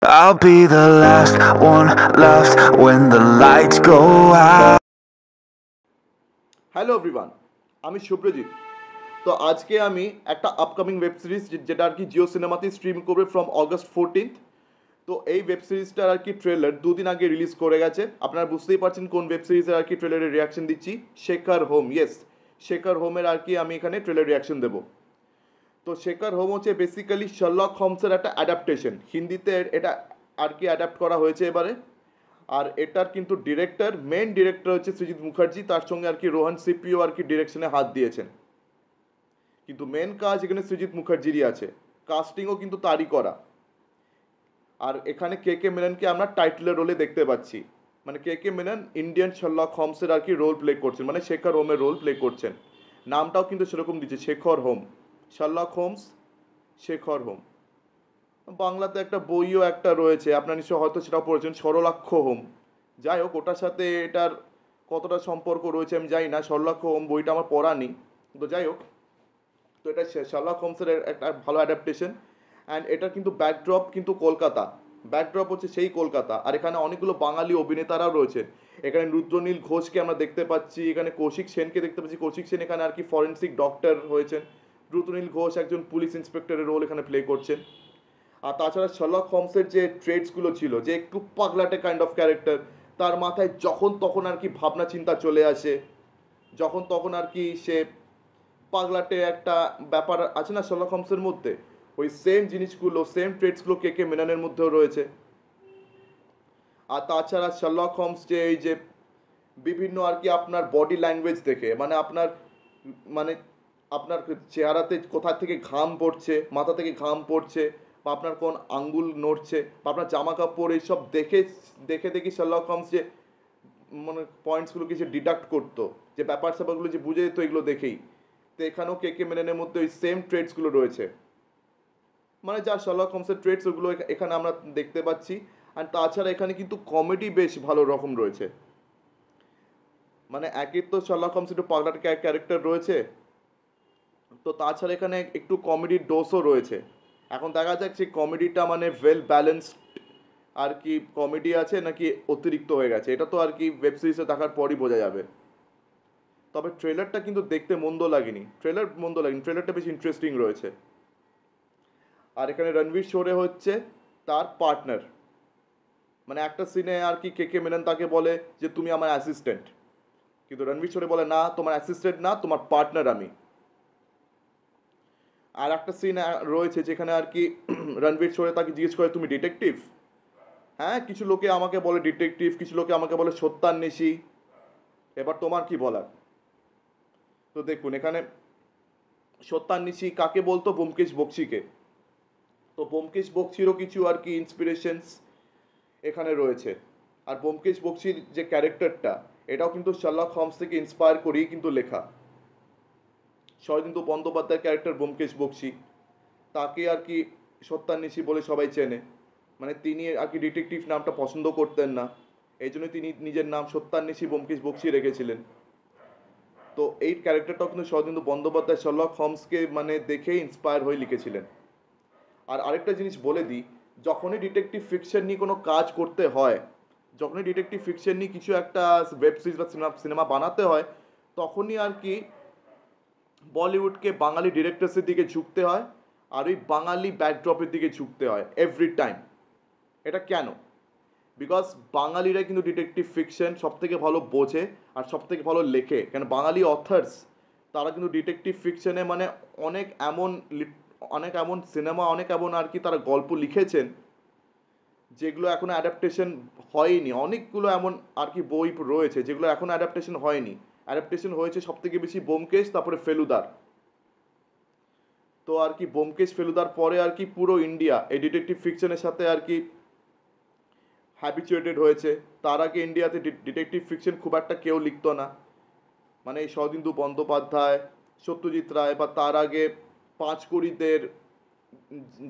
I'll be the last one left when the lights go out. Hello everyone, আমি শুভ্রজিৎ। তো আজকে আমি একটা আপকামিং ওয়েব সিরিজ যেটা আর কি জিও সিনেমাতে স্ট্রিম করবে ফ্রম অগস্ট 14th। তো এই ওয়েব সিরিজটার আর কি ট্রেলার দুদিন আগে রিলিজ করে গেছে। আপনারা বুঝতেই পারছেন কোন ওয়েব সিরিজের আর কি ট্রেলারের রিয়াকশন দিচ্ছি। শেখার হোম, ইয়েস, শেখার হোমের আর কি আমি এখানে ট্রেলার রিয়াকশন দেবো। তো শেখার হোম হচ্ছে বেসিক্যালি শার্লক হোমসের একটা অ্যাডাপ্টেশন। হিন্দিতে এটা আর কি অ্যাডাপ্ট করা হয়েছে এবারে। আর এটার কিন্তু মেন ডিরেক্টর হচ্ছে সৃজিত মুখার্জি, তার সঙ্গে আর কি রোহন সিপিও আর কি ডিরেকশনে হাত দিয়েছেন। কিন্তু মেন কাজ এখানে সৃজিত মুখার্জিরই আছে, কাস্টিংও কিন্তু তারই করা। আর এখানে কে কে মেননকে আমরা টাইটেলের রোলে দেখতে পাচ্ছি। মানে কে কে মেনন ইন্ডিয়ান শার্লক হোমসের আর কি রোল প্লে করছেন, মানে শেখর হোমের রোল প্লে করছেন। নামটাও কিন্তু সেরকম দিচ্ছে, Shekhar home, Sherlock Holmes Shekhar home. বাংলাতে একটা বইও একটা রয়েছে, আপনার নিশ্চয় হয়তো সেটাও পড়েছেন, সরলাক্ষ হোম। যাই হোক, ওটার সাথে এটার কতটা সম্পর্ক রয়েছে আমি জানি না, সরলাক্ষ হোম বইটা আমার পড়া নেই। তো যাই হোক, তো এটা শার্লক হোমসের একটা ভালো অ্যাডাপ্টেশন। অ্যান্ড এটা কিন্তু ব্যাকড্রপ কিন্তু কলকাতা, ব্যাকড্রপ হচ্ছে সেই কলকাতা। আর এখানে অনেকগুলো বাঙালি অভিনেতারাও রয়েছে। এখানে রুদ্রনীল ঘোষকে আমরা দেখতে পাচ্ছি, এখানে কৌশিক সেনকে দেখতে পাচ্ছি। কৌশিক সেন এখানে আর কি ফরেন্সিক ডক্টর হয়েছেন, রুদ্রনীল ঘোষ একজন পুলিশ ইন্সপেক্টরের রোল এখানে প্লে করছেন। আর তাছাড়া শার্লক হোমসের যে ট্রেডসগুলো ছিল, যে একটু পাগলাটে কাইন্ড অফ ক্যারেক্টার, তার মাথায় যখন তখন আর কি ভাবনা চিন্তা চলে আসে, যখন তখন আর কি সে পাগলাটে একটা ব্যাপার আছে না শার্লক হোমসের মধ্যে, ওই সেম জিনিসগুলো, সেম ট্রেডসগুলো কে কে মেননের মধ্যেও রয়েছে। আর তাছাড়া শার্লক হোমস যে এই যে বিভিন্ন আর কি আপনার বডি ল্যাঙ্গুয়েজ দেখে, মানে আপনার চেহারাতে কোথা থেকে ঘাম পড়ছে, মাথা থেকে ঘাম পড়ছে, বা আপনার কোন আঙ্গুল নড়ছে, বা আপনার জামা কাপড়, এইসব দেখে দেখে দেখি শার্লক হোমস যে মানে পয়েন্টসগুলোকে যে ডিডাক্ট করতো, যে ব্যাপার স্যাপারগুলো যে বুঝে যেত এগুলো দেখেই। তো এখানেও কে কে মেননের মধ্যে ওই সেম ট্রেডসগুলো রয়েছে, মানে যা শার্লক হোমসের ট্রেডস ওগুলো এখানে আমরা দেখতে পাচ্ছি। আর তাছাড়া এখানে কিন্তু কমেডি বেশ ভালো রকম রয়েছে। মানে একে তো শার্লক হোমস একটু পাগলাটে ক্যারেক্টার রয়েছে, তো তাছাড়া এখানে একটু কমেডির ডোজও রয়েছে। এখন দেখা যাক যে কমেডিটা মানে ওয়েল ব্যালেন্সড আর কি কমেডি আছে নাকি অতিরিক্ত হয়ে গেছে, এটা তো আর কি ওয়েব সিরিজে দেখার পরই বোঝা যাবে। তবে ট্রেলারটা কিন্তু দেখতে মন্দ লাগেনি, ট্রেলারটা বেশ ইন্টারেস্টিং রয়েছে। আর এখানে রণবীর শোরে হচ্ছে তার পার্টনার। মানে একটা সিনে আর কি কে কে মেনন তাকে বলে যে তুমি আমার অ্যাসিস্ট্যান্ট, কিন্তু রণবীর শোরে বলে না, তোমার অ্যাসিস্ট্যান্ট না, তোমার পার্টনার আমি। আর একটা সিন রয়েছে যেখানে আর কি রণবীর শোরে তাকে জিজ্ঞেস করে তুমি ডিটেকটিভ? হ্যাঁ, কিছু লোকে আমাকে বলে ডিটেকটিভ, কিছু লোকে আমাকে বলে সত্যান্বেষী, এবার তোমার কি বলার? তো দেখুন এখানে সত্যান্বেষী কাকে বলতো, ব্যোমকেশ বক্সিকে। তো ব্যোমকেশ বক্সিরও কিছু আর কি ইন্সপিরেশনস এখানে রয়েছে। আর ব্যোমকেশ বক্সির যে ক্যারেক্টারটা, এটাও কিন্তু শার্লক হোমস থেকে ইন্সপায়ার করেই কিন্তু লেখা। শরদিন্দু বন্দ্যোপাধ্যায়ের ক্যারেক্টার ব্যোমকেশ বক্সি, তাকে আর কি সত্যান্বেষী বলে সবাই চেনে। মানে তিনি আর কি ডিটেকটিভ নামটা পছন্দ করতেন না, এই জন্য তিনি নিজের নাম সত্যান্বেষী ব্যোমকেশ বক্সি রেখেছিলেন। তো এই ক্যারেক্টারটাও কিন্তু শরদিন্দু বন্দ্যোপাধ্যায় শার্লক হোমসকে মানে দেখেই ইন্সপায়ার হয়ে লিখেছিলেন। আর আরেকটা জিনিস বলে দিই, যখনই ডিটেকটিভ ফিকশন নিয়ে কোনো কাজ করতে হয়, যখনই ডিটেকটিভ ফিকশন নিয়ে কিছু একটা ওয়েব সিরিজ বা সিনেমা বানাতে হয়, তখনই আর কি বলিউডকে বাঙালি ডিরেক্টরসের দিকে ঝুঁকতে হয়, আর ওই বাঙালি ব্যাকড্রপের দিকে ঝুঁকতে হয় এভরি টাইম। এটা কেন? বিকজ বাঙালিরা কিন্তু ডিটেকটিভ ফিকশন সব থেকে ভালো বোঝে আর সব থেকে ভালো লেখে। কেন, বাঙালি অথার্স তারা কিন্তু ডিটেকটিভ ফিকশনে মানে অনেক এমন সিনেমা, অনেক এমন আর কি তারা গল্প লিখেছেন যেগুলো এখনো অ্যাডাপ্টেশন হয়নি। অনেকগুলো এমন আর কি বই রয়েছে যেগুলো এখনো অ্যাডাপ্টেশন হয়নি। অ্যাডাপ্টেশন হয়েছে সব থেকে বেশি ব্যোমকেশ, তারপরে ফেলুদার। তো আর কি ব্যোমকেশ ফেলুদার পরে আর কি পুরো ইন্ডিয়া এই ডিটেকটিভ ফিকশনের সাথে আর কি হ্যাবিচুয়েটেড হয়েছে। তার আগে ইন্ডিয়াতে ডিটেকটিভ ফিকশন খুব একটা কেউ লিখতো না। মানে এই শরদিন্দু বন্দ্যোপাধ্যায়, সত্যজিৎ রায়, বা তার আগে পাঁচকড়িদের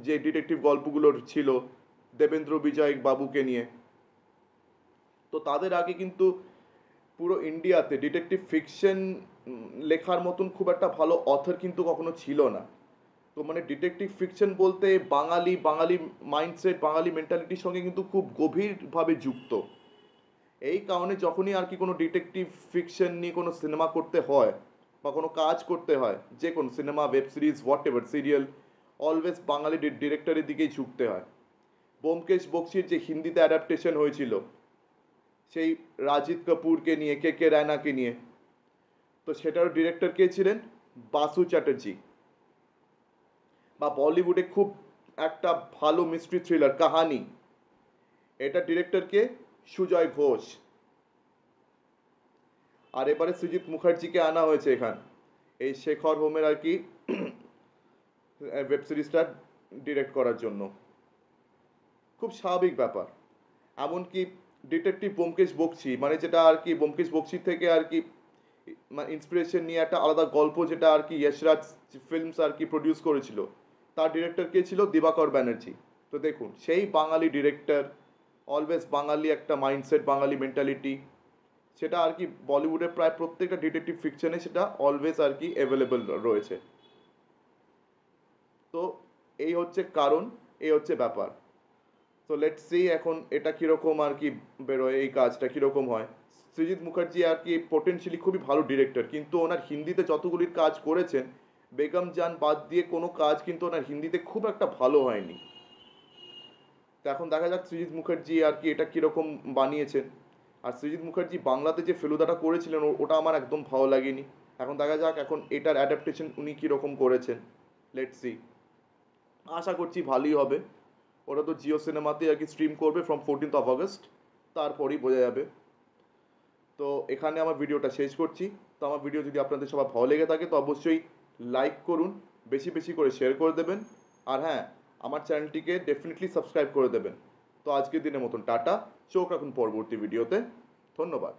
যে ডিটেকটিভ গল্পগুলো ছিল দেবেন্দ্র বিজয় বাবুকে নিয়ে, তো তাদের আগে কিন্তু পুরো ইন্ডিয়াতে ডিটেকটিভ ফিকশন লেখার মতন খুব একটা ভালো অথর কিন্তু কখনো ছিল না। তো মানে ডিটেকটিভ ফিকশন বলতে বাঙালি মাইন্ডসেট, বাঙালি মেন্টালিটির সঙ্গে কিন্তু খুব গভীরভাবে যুক্ত। এই কারণে যখনই আর কি কোনো ডিটেকটিভ ফিকশন নিয়ে কোনো সিনেমা করতে হয় বা কোনো কাজ করতে হয়, যে কোনো cinema, web series, whatever, serial, always Bangali ডিরেক্টরের দিকেই ঝুঁকতে হয়। ব্যোমকেশ বক্সির যে হিন্দিতে অ্যাডাপ্টেশন হয়েছিল সেই রাজিত কাপুরকে নিয়ে, কে রায়নাকে নিয়ে, তো সেটারও ডিরেক্টর কে ছিলেন? বাসু চ্যাটার্জি। বা বলিউডে খুব একটা ভালো মিস্ট্রি থ্রিলার কাহানি, এটা ডিরেক্টরকে সুজয় ঘোষ। আর এবারে সৃজিত মুখার্জিকে আনা হয়েছে এখান এই শেখর হোমের আর কি ওয়েব সিরিজটা ডিরেক্ট করার জন্য। খুব স্বাভাবিক ব্যাপার। এমনকি ডিটেকটিভ ব্যোমকেশ বক্সি, মানে যেটা আর কি ব্যোমকেশ বক্সি থেকে আর কি ইন্সপিরেশন নিয়ে একটা আলাদা গল্প, যেটা আর কি যশরাজ ফিল্মস আর কি প্রডিউস করেছিল, তার ডিরেক্টর কে ছিল? দিবাকর ব্যানার্জি। তো দেখুন, সেই বাঙালি ডিরেক্টর, অলওয়েজ বাঙালি একটা মাইন্ডসেট, বাঙালি মেন্টালিটি, সেটা আর কি বলিউডের প্রায় প্রত্যেকটা ডিটেকটিভ ফিকশনে সেটা অলওয়েজ আর কি অ্যাভেলেবল রয়েছে। তো এই হচ্ছে কারণ, এই হচ্ছে ব্যাপার। তো লেটস সি এখন এটা কীরকম আর কি বেরোয়, এই কাজটা কীরকম হয়। সৃজিত মুখার্জি আর কি পোটেনশিয়ালি খুবই ভালো ডিরেক্টর, কিন্তু ওনার হিন্দিতে যতগুলি কাজ করেছেন, বেগম জান বাদ দিয়ে কোনো কাজ কিন্তু ওনার হিন্দিতে খুব একটা ভালো হয়নি। তো এখন দেখা যাক সৃজিত মুখার্জি আর কি এটা কীরকম বানিয়েছেন। আর সৃজিত মুখার্জি বাংলাতে যে ফেলুদাটা করেছিলেন ওটা আমার একদম ভালো লাগেনি। এখন দেখা যাক এখন এটার অ্যাডাপ্টেশন উনি কীরকম করেছেন। লেটস সি, আশা করছি ভালোই হবে। ওরা তো জিও সিনেমাতে আর কি স্ট্রিম করবে ফ্রম 14th of August, তারপরই বোঝা যাবে। তো এখানে আমার ভিডিওটা শেষ করছি। তো আমার ভিডিও যদি আপনাদের সবার ভালো লেগে থাকে তো অবশ্যই লাইক করুন, বেশি বেশি করে শেয়ার করে দেবেন, আর হ্যাঁ, আমার চ্যানেলটিকে ডেফিনেটলি সাবস্ক্রাইব করে দেবেন। তো আজকের দিনের মতন টাটা, চোখ রাখুন পরবর্তী ভিডিওতে। ধন্যবাদ।